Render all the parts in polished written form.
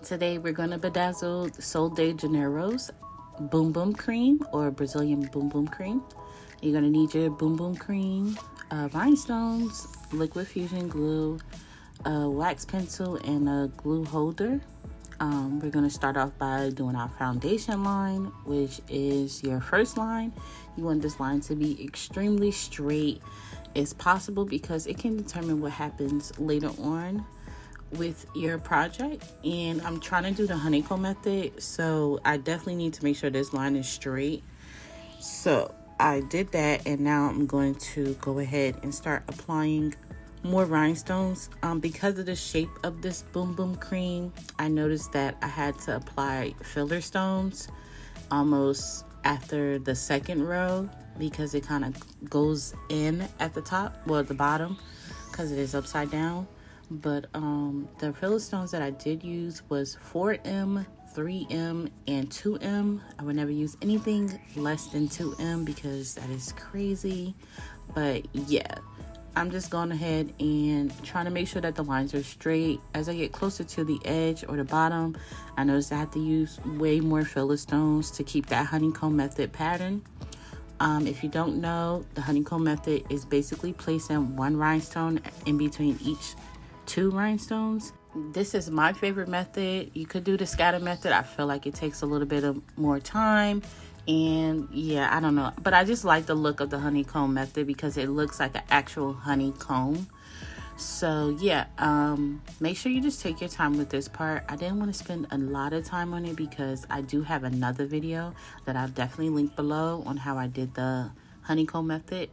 Today we're going to bedazzle Sol de Janeiro's Boom Boom Cream or Brazilian Boom Boom Cream. You're going to need your Boom Boom Cream, rhinestones, liquid fusion glue, a wax pencil, and a glue holder. We're going to start off by doing our foundation line, which is your first line. You want this line to be extremely straight as possible because it can determine what happens later on with your project. And I'm trying to do the honeycomb method, so I definitely need to make sure this line is straight. So I did that, and now I'm going to go ahead and start applying more rhinestones. Because of the shape of this Boom Boom Cream, I noticed that I had to apply filler stones almost after the second row because it kind of goes in at the top, well, at the bottom, because it is upside down. But the filler stones that I did use was 4M, 3M, and 2M. I would never use anything less than 2M because that is crazy. But yeah, I'm just going ahead and trying to make sure that the lines are straight. As I get closer to the edge or the bottom, I notice I have to use way more filler stones to keep that honeycomb method pattern. If you don't know, the honeycomb method is basically placing one rhinestone in between each two rhinestones. This is my favorite method. You could do the scatter method. I feel like it takes a little bit of more time, and yeah, I don't know, but I just like the look of the honeycomb method because it looks like an actual honeycomb. So yeah, make sure you just take your time with this part. I didn't want to spend a lot of time on it because I do have another video that I'll definitely link below on how I did the honeycomb method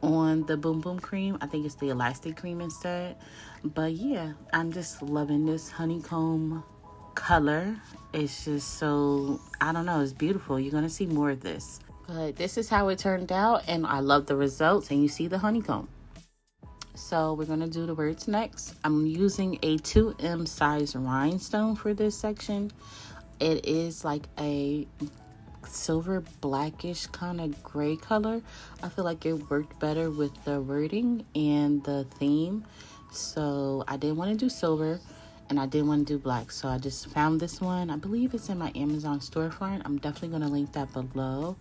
on the Boom Boom Cream. I think it's the elastic cream instead. But yeah, I'm just loving this honeycomb color. It's just so, I don't know, it's beautiful. You're gonna see more of this. But this is how it turned out, and I love the results, and you see the honeycomb. So we're gonna do the words next. I'm using a 2M size rhinestone for this section. It is like a silver blackish kind of gray color. I feel like it worked better with the wording and the theme, so I didn't want to do silver and I didn't want to do black, so I just found this one. I believe it's in my Amazon storefront. I'm definitely going to link that below,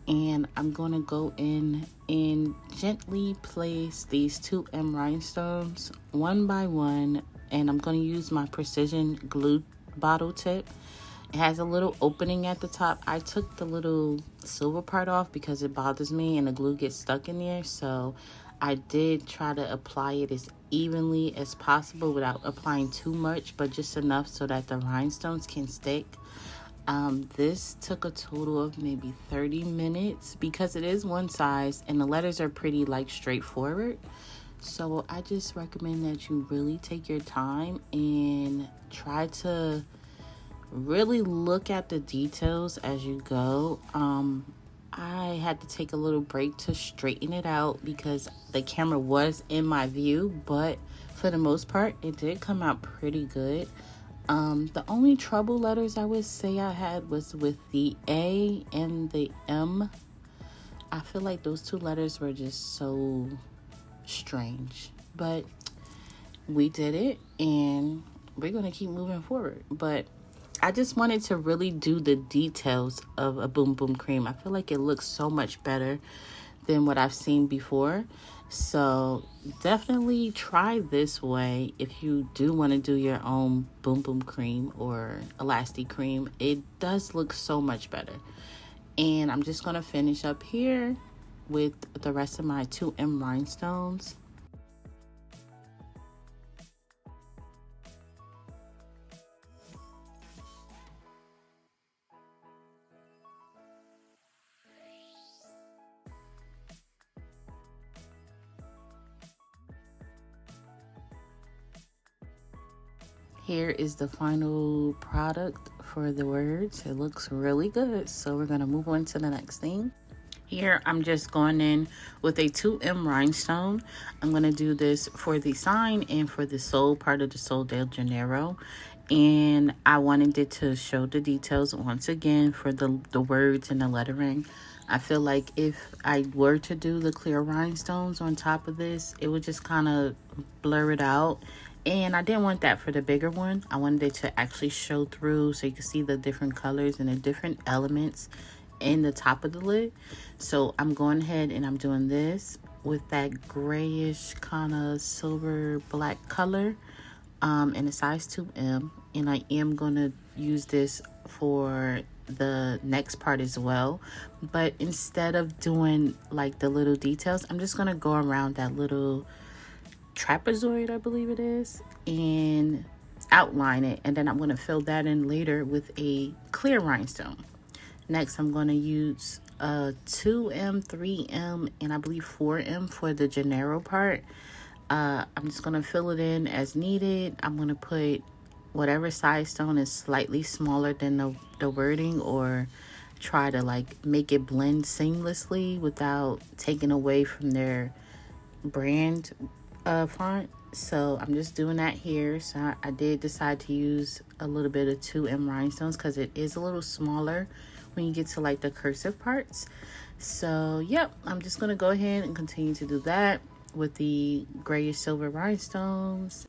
and I'm going to go in and gently place these 2M rhinestones one by one, and I'm going to use my precision glue bottle tip. It has a little opening at the top. I took the little silver part off because it bothers me and the glue gets stuck in there. So I did try to apply it as evenly as possible without applying too much, but just enough so that the rhinestones can stick. This took a total of maybe 30 minutes because it is one size and the letters are pretty like straightforward. So I just recommend that you really take your time and try to really look at the details as you go. I had to take a little break to straighten it out because the camera was in my view, but for the most part it did come out pretty good. The only trouble letters I would say I had was with the A and the M. I feel like those two letters were just so strange, but we did it and we're gonna keep moving forward. But I just wanted to really do the details of a Boom Boom Cream. I feel like it looks so much better than what I've seen before. So definitely try this way if you do want to do your own Boom Boom Cream or elastic cream. It does look so much better. And I'm just going to finish up here with the rest of my 2M rhinestones. Here is the final product for the words. It looks really good. So we're going to move on to the next thing. Here, I'm just going in with a 2M rhinestone. I'm going to do this for the sign and for the soul part of the Sol de Janeiro. And I wanted it to show the details once again for the words and the lettering. I feel like if I were to do the clear rhinestones on top of this, it would just kind of blur it out And I didn't want that for the bigger one. I wanted it to actually show through so you can see the different colors and the different elements in the top of the lid. So I'm going ahead and I'm doing this with that grayish kind of silver black color in a size 2M. And I am going to use this for the next part as well. But instead of doing like the little details, I'm just going to go around that little trapezoid, I believe it is, and outline it, and then I'm going to fill that in later with a clear rhinestone. Next, I'm going to use 2M, 3M, and I believe 4M for the Janeiro part. I'm just going to fill it in as needed. I'm going to put whatever size stone is slightly smaller than the wording, or try to like make it blend seamlessly without taking away from their brand font. So I'm just doing that here. So I did decide to use a little bit of 2M rhinestones because it is a little smaller when you get to like the cursive parts. So yep, I'm just gonna go ahead and continue to do that with the grayish silver rhinestones.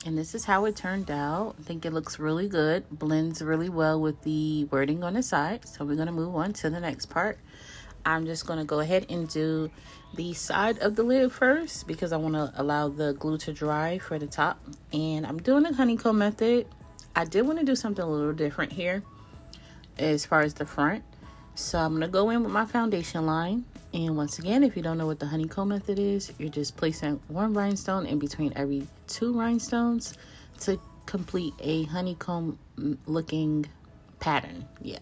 And this is how it turned out. I think it looks really good. Blends really well with the wording on the side. So we're going to move on to the next part. I'm just going to go ahead and do the side of the lid first because I want to allow the glue to dry for the top. And I'm doing the honeycomb method. I did want to do something a little different here as far as the front. So I'm going to go in with my foundation line. And once again, if you don't know what the honeycomb method is, you're just placing one rhinestone in between every 2 rhinestones to complete a honeycomb looking pattern. Yeah,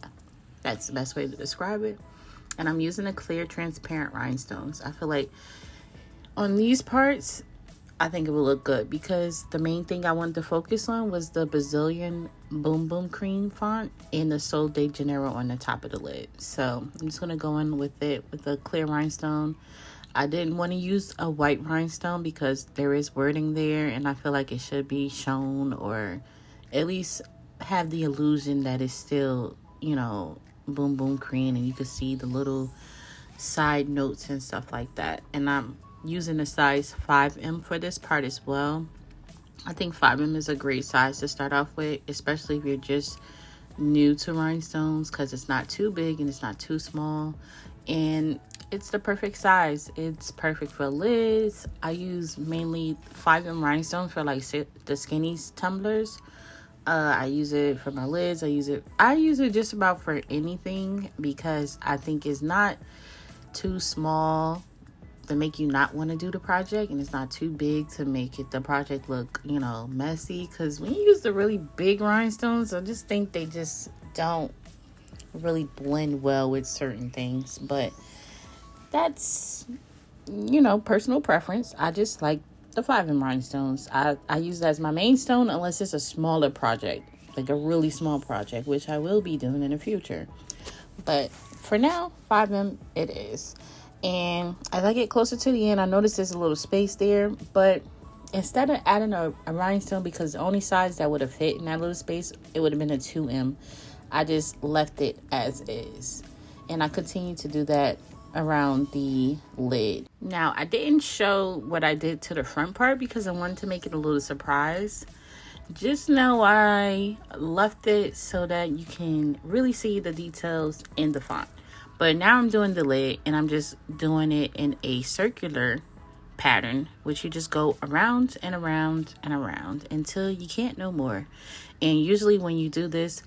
that's the best way to describe it. And I'm using a clear transparent rhinestones. I feel like on these parts, I think it will look good because the main thing I wanted to focus on was the Brazilian Boom Boom Cream font and the Sol de Janeiro on the top of the lid. So I'm just going to go in with it with a clear rhinestone. I didn't want to use a white rhinestone because there is wording there and I feel like it should be shown, or at least have the illusion that it's still, you know, Boom Boom Cream, and you can see the little side notes and stuff like that. And I'm using a size 5M for this part as well. I think 5M is a great size to start off with, especially if you're just new to rhinestones, because it's not too big and it's not too small, and it's the perfect size. It's perfect for lids. I use mainly 5M rhinestones for like the skinny tumblers. I use it for my lids. I use it just about for anything because I think it's not too small to make you not want to do the project, and it's not too big to make the project look, you know, messy. Because when you use the really big rhinestones, I just think they just don't really blend well with certain things. But that's, you know, personal preference. I just like the 5M rhinestones. I use it as my main stone unless it's a smaller project, like a really small project, which I will be doing in the future. But for now, 5M it is. And as I get closer to the end, I notice there's a little space there, but instead of adding a rhinestone, because the only size that would have fit in that little space, it would have been a 2M. I just left it as is. And I continue to do that around the lid. Now, I didn't show what I did to the front part because I wanted to make it a little surprise. Just know I left it so that you can really see the details in the font. But now I'm doing the lid, and I'm just doing it in a circular pattern, which you just go around and around and around until you can't no more. And usually when you do this,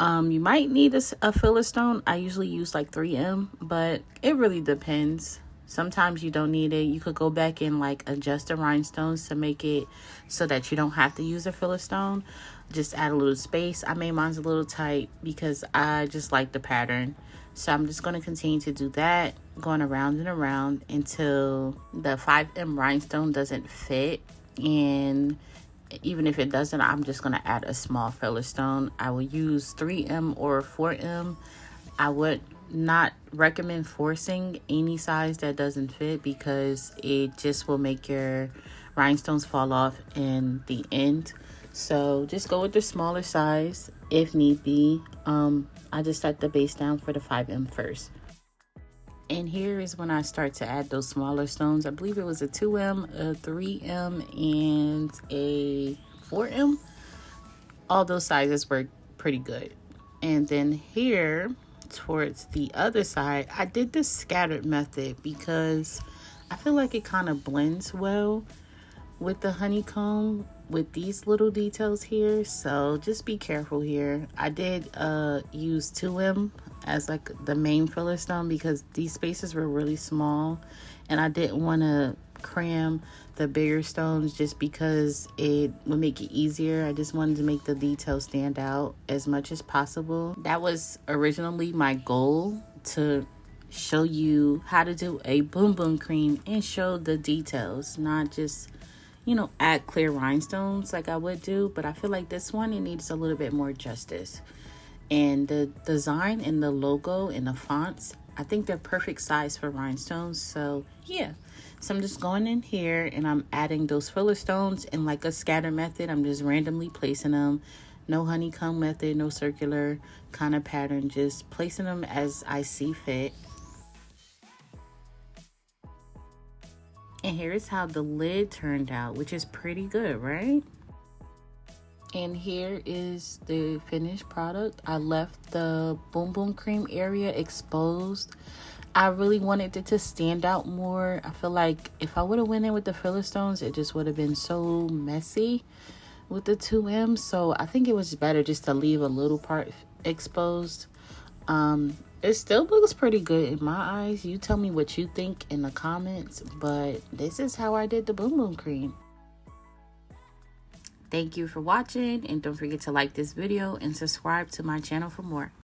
you might need a filler stone. I usually use like 3M, but it really depends. Sometimes you don't need it. You could go back and like adjust the rhinestones to make it so that you don't have to use a filler stone. Just add a little space. I made mine a little tight because I just like the pattern. So I'm just going to continue to do that, going around and around until the 5M rhinestone doesn't fit. And even if it doesn't, I'm just going to add a small filler stone. I will use 3M or 4M. I would not recommend forcing any size that doesn't fit, because it just will make your rhinestones fall off in the end. So just go with the smaller size if need be. I just set the base down for the 5M first. And here is when I start to add those smaller stones. I believe it was a 2M, a 3M, and a 4M. All those sizes were pretty good. And then here, towards the other side, I did the scattered method because I feel like it kind of blends well with the honeycomb with these little details here. So just be careful here. I did use 2M as like the main filler stone because these spaces were really small, and I didn't want to cram the bigger stones just because it would make it easier. I just wanted to make the details stand out as much as possible. That was originally my goal, to show you how to do a boom boom cream and show the details, not just, you know, add clear rhinestones like I would do. But I feel like this one, it needs a little bit more justice. And the design and the logo and the fonts, I think they're perfect size for rhinestones. So yeah, so I'm just going in here and I'm adding those filler stones in like a scatter method. I'm just randomly placing them. No honeycomb method, no circular kind of pattern, just placing them as I see fit. And here is how the lid turned out, which is pretty good, right? And here is the finished product. I left the boom boom cream area exposed. I really wanted it to stand out more. I feel like if I would have went in with the filler stones, it just would have been so messy with the 2M. So I think it was better just to leave a little part exposed. It still looks pretty good in my eyes. You tell me what you think in the comments, but this is how I did the boom boom cream. Thank you for watching, and don't forget to like this video and subscribe to my channel for more.